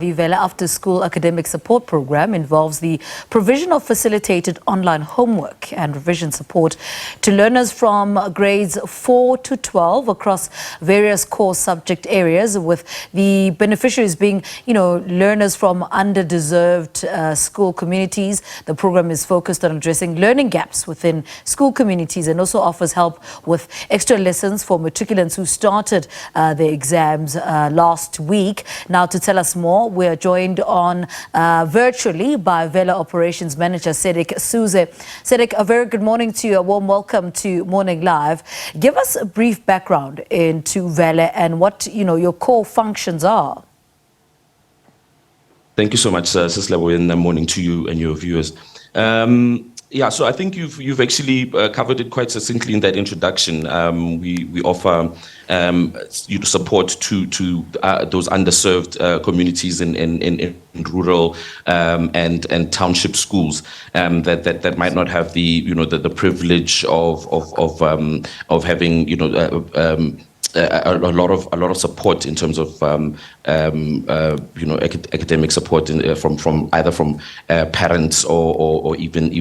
The Velle after-school academic support program involves the provision of facilitated online homework and revision support to learners from grades 4 to 12 across various core subject areas, with the beneficiaries being, learners from underdeserved school communities. The program is focused on addressing learning gaps within school communities and also offers help with extra lessons for matriculants who started their exams last week. Now, to tell us more, we are joined on virtually by Velle Operations Manager Sedick, Suze. Sedick, a very good morning to you. A warm welcome to Morning Live. Give us a brief background into Velle and what your core functions are. Thank you so much, Sister Lebo, and morning to you and your viewers. So I think you've actually covered it quite succinctly in that introduction. We offer support to those underserved communities in rural and township schools that might not have the privilege of having a lot of support in terms of academic support from either parents or even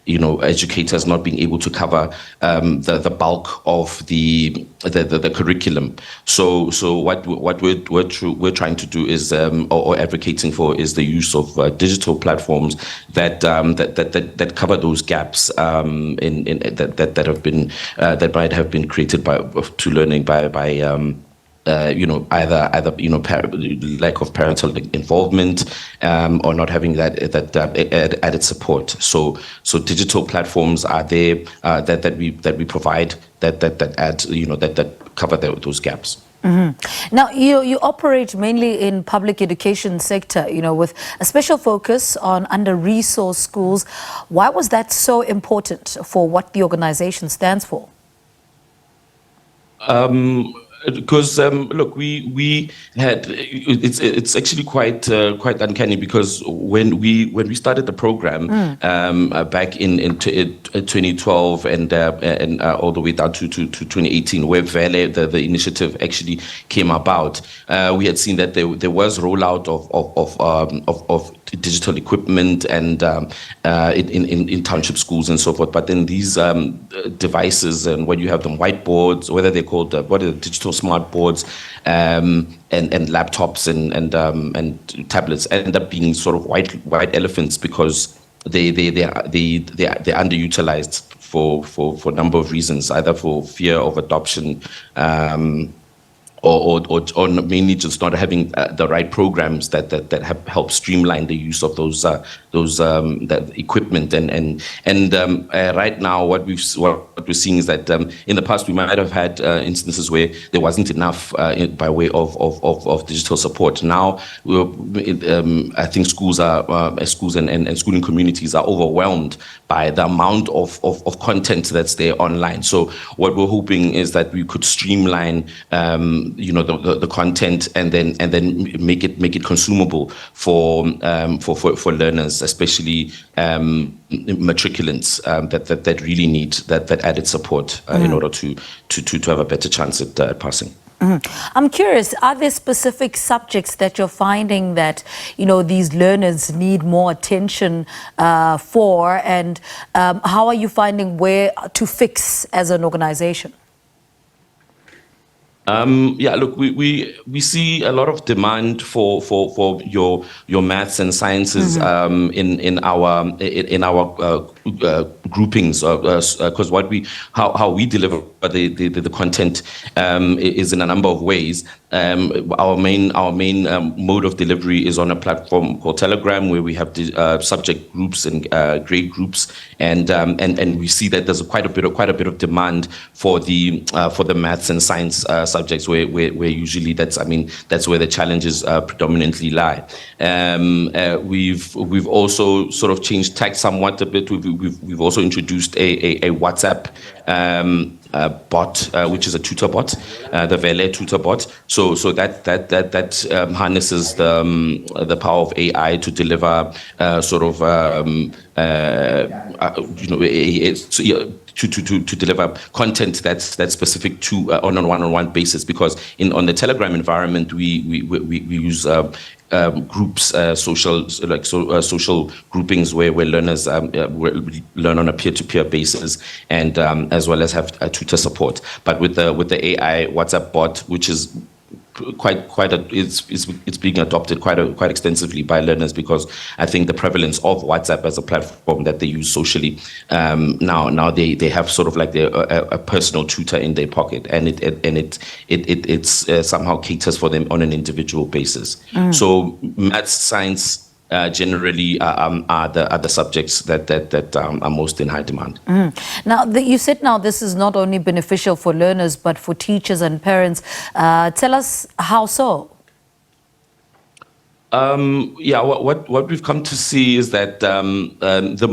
educators not being able to cover the bulk of the curriculum. So what we're trying to do is or advocating for is the use of digital platforms that cover those gaps that might have been created to learning by either lack of parental involvement or not having that added support. So digital platforms are there that we provide that add that cover those gaps. Mm-hmm. Now, you operate mainly in public education sector, with a special focus on under-resourced schools. Why was that so important for what the organization stands for? Because look, we had it's actually quite uncanny, because when we started the program back in 2012 and all the way down to 2018, where Velle the initiative actually came about, we had seen that there was rollout of digital equipment and in township schools and so forth. But then these devices, and when you have them whiteboards, whether they're called digital smart boards and laptops and tablets, end up being sort of white elephants, because they're underutilized for a number of reasons, either for fear of adoption, or mainly just not having the right programs that help streamline the use of that equipment. And right now, what we're seeing is that in the past we might have had instances where there wasn't enough by way of digital support. Now, I think schools and schooling communities are overwhelmed by the amount of content that's there online. So what we're hoping is that we could streamline the content and then make it consumable for learners, especially matriculants that really need that added support in order to have a better chance at passing. Mm-hmm. I'm curious, are there specific subjects that you're finding that these learners need more attention for, and how are you finding where to fix as an organization? Look, we see a lot of demand for your maths and sciences in our groupings, because how we deliver the content is in a number of ways. Our main mode of delivery is on a platform called Telegram, where we have subject groups and grade groups, and we see that there's quite a bit of demand for the maths and science subjects, where usually that's where the challenges predominantly lie. We've also sort of changed tack somewhat a bit. We've also introduced a WhatsApp bot, which is a tutor bot, the Velle tutor bot. So that harnesses the power of AI to deliver to deliver content that's specific to on a one-on-one basis, because on the Telegram environment we use groups, social groupings where learners learn on a peer-to-peer basis, and as well as have tutor support. But with the AI WhatsApp bot, which is it's being adopted quite extensively by learners, because I think the prevalence of WhatsApp as a platform that they use socially, now they have sort of like a personal tutor in their pocket, and it's somehow caters for them on an individual basis. So maths, science, generally are the subjects that are most in high demand. Now, you said this is not only beneficial for learners but for teachers and parents. Tell us how so. What we've come to see is that the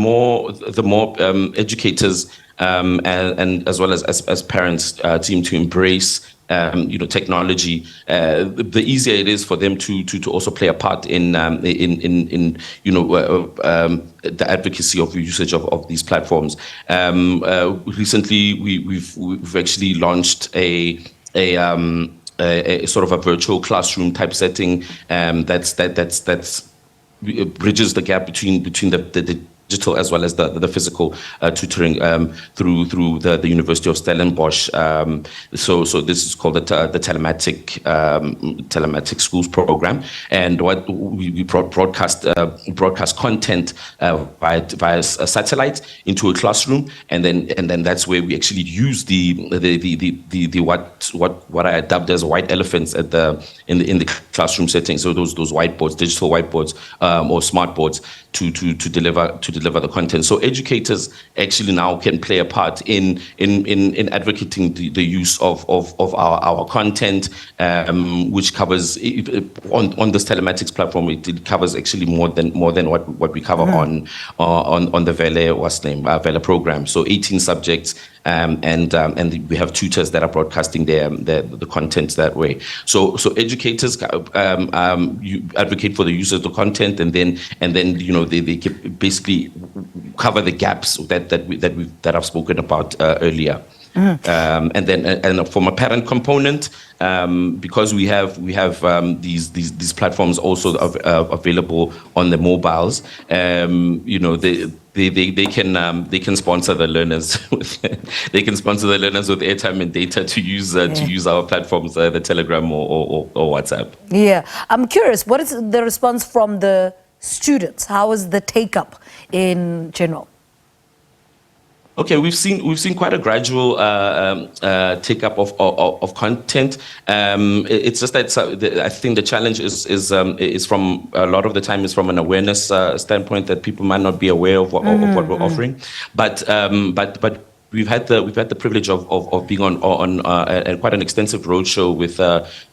more educators and as well as parents seem to embrace technology, the easier it is for them to also play a part in the advocacy of usage of these platforms. Recently, we've actually launched a sort of a virtual classroom type setting that's bridges the gap between the digital as well as the physical tutoring through the University of Stellenbosch. So this is called the telematic schools program, and what we broadcast content via satellite into a classroom, and then that's where we actually use the what I dubbed as white elephants in the classroom setting. So those whiteboards, digital whiteboards, or smart boards to deliver the content. So educators actually now can play a part in advocating the use of our content, which covers on this telematics platform. It covers actually more than what we cover on the Velle program. So 18 subjects. And we have tutors that are broadcasting the content that way. So educators you advocate for the use of the content, and then they can basically cover the gaps that I've spoken about earlier. And from a parent component, because we have these platforms also available on the mobiles, they can sponsor the learners with airtime and data to use our platforms, the Telegram or WhatsApp. Yeah, I'm curious, what is the response from the students? How is the take up in general? Okay, we've seen quite a gradual take up of content. It's just that I think the challenge is from a lot of the time is from an awareness standpoint, that people might not be aware of what we're offering, but we've had the privilege of being on quite an extensive roadshow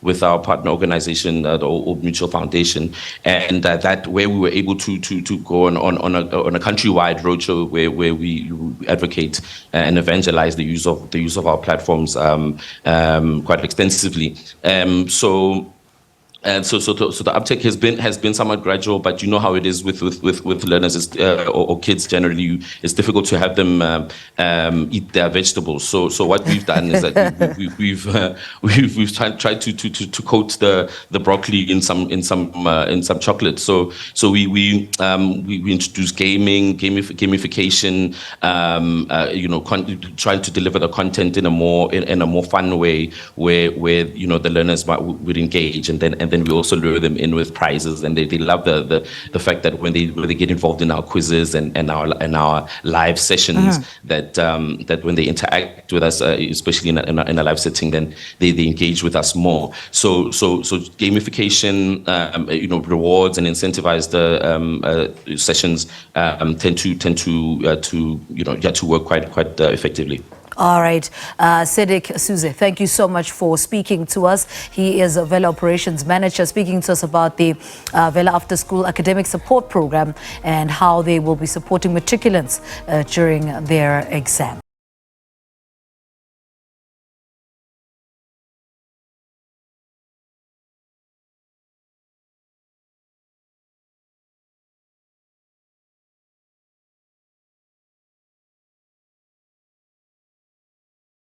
with our partner organization, the Old Mutual Foundation, and that where we were able to go on a countrywide roadshow where we advocate and evangelize the use of our platforms quite extensively. So the uptake has been somewhat gradual, but you know how it is with learners or kids generally. It's difficult to have them eat their vegetables. So what we've done is that we've tried to coat the broccoli in some chocolate. So we introduce gamification, trying to deliver the content in a more fun way where the learners would engage, and then we also lure them in with prizes, and they love the fact that when they get involved in our quizzes and our live sessions, that when they interact with us, especially in a live setting, then they engage with us more. So gamification, rewards and incentivized sessions tend to work quite effectively. All right. Sedick, Suze, thank you so much for speaking to us. He is a Velle Operations Manager, speaking to us about the Velle After School Academic Support Program and how they will be supporting matriculants during their exam.